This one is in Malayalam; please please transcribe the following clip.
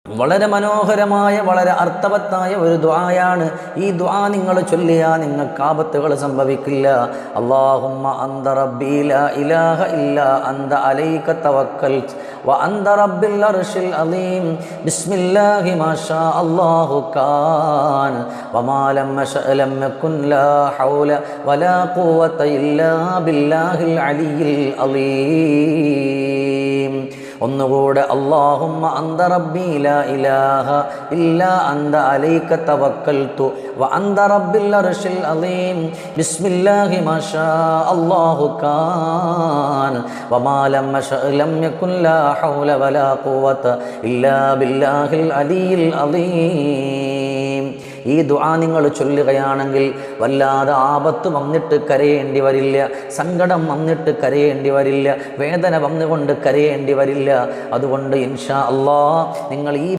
വളരെ മനോഹരമായ വളരെ അർത്ഥവത്തായ ഒരു ദുആയാണ്. ഈ ദുആ നിങ്ങൾ ചൊല്ലിയാൽ നിങ്ങൾക്ക് ആപത്തുകൾ സംഭവിക്കില്ല. അല്ലാഹുമ്മ അന്ത റബ്ബി ലാ ഇലാഹ ഇല്ലാ അന്ത അലൈക തവക്കൽത് വ അന്ത റബ്ബിൽ അർശിൽ അലീം ബിസ്മില്ലാഹി മാഷാ അല്ലാഹു കാൻ വമാ ലം യശഅ ലം യകുൻ ലാ ഹൗല വലാ ഖുവത ഇല്ലാ ബില്ലാഹിൽ അലിയിൽ അലീം. ഒന്നുകൂടെ അല്ലാഹുമ്മ അന്ത റബ്ബി ലാ ഇലാഹ ഇല്ലാ അന്ത അലൈക തവക്കൽതു വ അന്ത റബ്ബിൽ അർശിൽ അലീം ബിസ്മില്ലാഹി മാഷാ അല്ലാഹു കാൻ വമാ ലം യശഅ ലം യകുൻ ലാ ഹൗല വലാ ഖുവത ഇല്ലാ ബില്ലാഹിൽ അലിയിൽ അലീം. ഈ ദുആ നിങ്ങൾ ചൊല്ലുകയാണെങ്കിൽ വല്ലാതെ ആപത്ത് വന്നിട്ട് കരയേണ്ടി വരില്ല, സങ്കടം വന്നിട്ട് കരയേണ്ടി വരില്ല, വേദന വന്നുകൊണ്ട് കരയേണ്ടി വരില്ല. അതുകൊണ്ട് ഇൻഷാ അല്ലാഹ് നിങ്ങൾ ഈ